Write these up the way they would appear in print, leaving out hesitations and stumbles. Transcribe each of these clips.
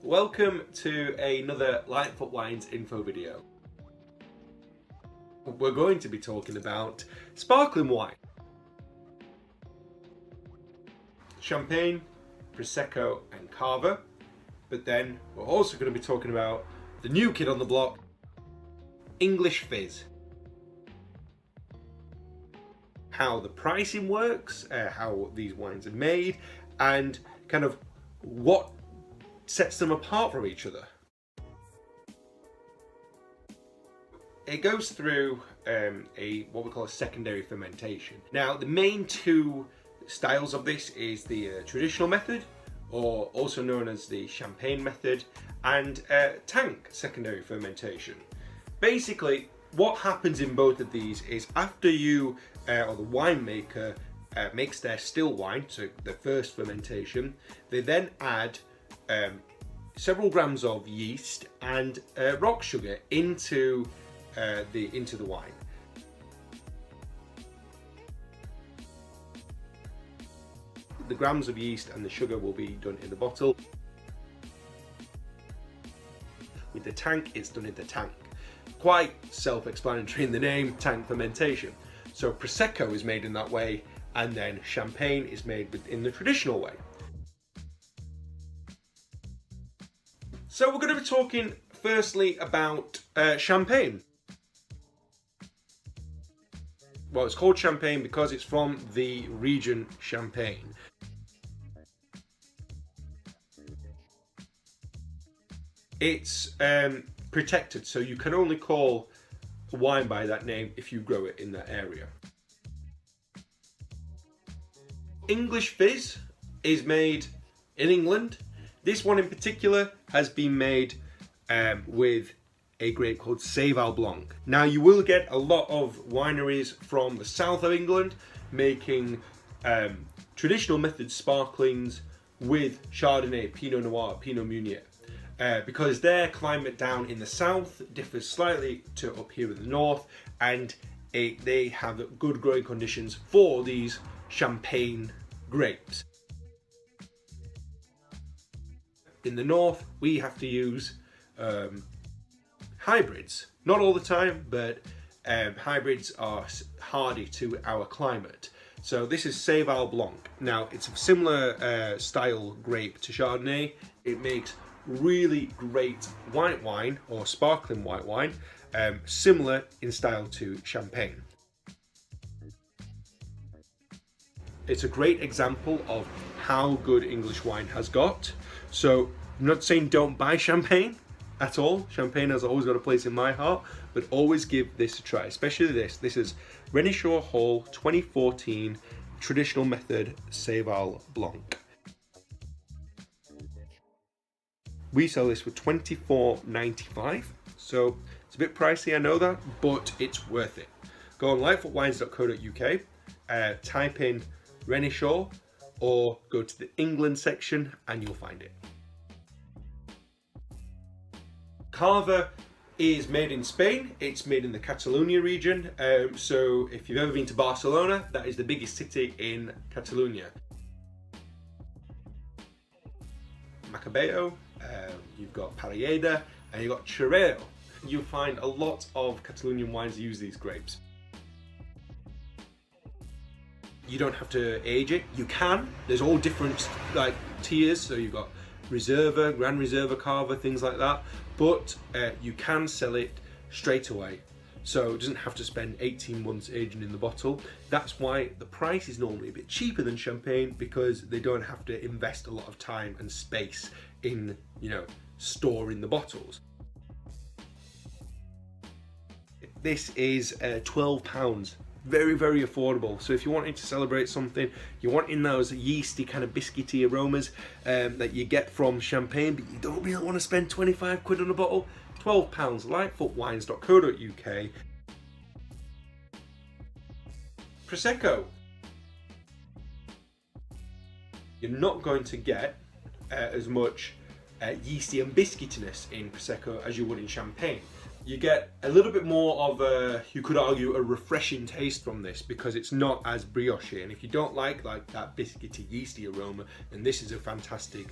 Welcome to another Lightfoot Wines info video. We're going to be talking about sparkling wine. Champagne, Prosecco and Cava. But then we're also going to be talking about the new kid on the block, English Fizz. How the pricing works, how these wines are made, and kind of what sets them apart from each other. It goes through what we call a secondary fermentation. Now, the main two styles of this is the traditional method, or also known as the champagne method, and tank secondary fermentation. Basically, what happens in both of these is after you or the winemaker makes their still wine, so the first fermentation, they then add several grams of yeast and rock sugar into the wine. The grams of yeast and the sugar will be done in the bottle. With the tank, it's done in the tank. Quite self-explanatory in the name, tank fermentation. So Prosecco is made in that way, and then Champagne is made in the traditional way. So we're going to be talking firstly about Champagne. Well, it's called Champagne because it's from the region Champagne. It's protected, so you can only call wine by that name if you grow it in that area. English Fizz is made in England. This one in particular has been made with a grape called Seyval Blanc. Now, you will get a lot of wineries from the south of England making traditional method sparklings with Chardonnay, Pinot Noir, Pinot Meunier. Because their climate down in the south differs slightly to up here in the north, and they have good growing conditions for these champagne grapes. In the north, we have to use hybrids. Not all the time, but hybrids are hardy to our climate. So this is Seyval Blanc. Now, it's a similar style grape to Chardonnay. It makes really great white wine or sparkling white wine, similar in style to Champagne. It's a great example of how good English wine has got. So I'm not saying don't buy Champagne at all. Champagne has always got a place in my heart, but always give this a try, especially this. This is Renishaw Hall 2014 Traditional Method Seyval Blanc. We sell this for $24.95, so it's a bit pricey, I know that, but it's worth it. Go on lightfootwines.co.uk, type in Renishaw, or go to the England section and you'll find it. Cava is made in Spain. It's made in the Catalonia region. So if you've ever been to Barcelona, that is the biggest city in Catalonia. Macabeo, you've got Parellada, and you've got Chireo. You'll find a lot of Catalonian wines use these grapes. You don't have to age it. You can. There's all different tiers. So you've got Reserva, Gran Reserva, Cava, things like that. But you can sell it straight away. So it doesn't have to spend 18 months aging in the bottle. That's why the price is normally a bit cheaper than Champagne, because they don't have to invest a lot of time and space in, storing the bottles. This is £12. Very, very affordable. So if you're wanting to celebrate something, you're wanting those yeasty kind of biscuity aromas that you get from Champagne, but you don't really want to spend 25 quid on a bottle, £12, lightfootwines.co.uk. Prosecco. You're not going to get as much yeasty and biscuitiness in Prosecco as you would in Champagne. You get a little bit more of a, you could argue, a refreshing taste from this because it's not as brioche. And if you don't like that biscuity, yeasty aroma, then this is a fantastic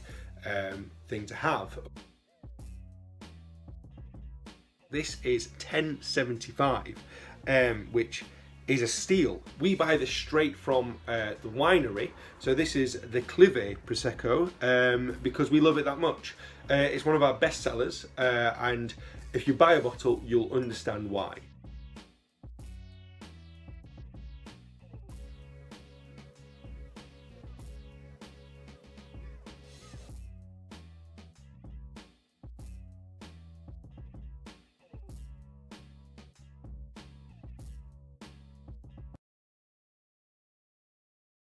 thing to have. This is 10.75, which is a steal. We buy this straight from the winery, so this is the Clive Prosecco, because we love it that much. It's one of our best sellers, and if you buy a bottle, you'll understand why.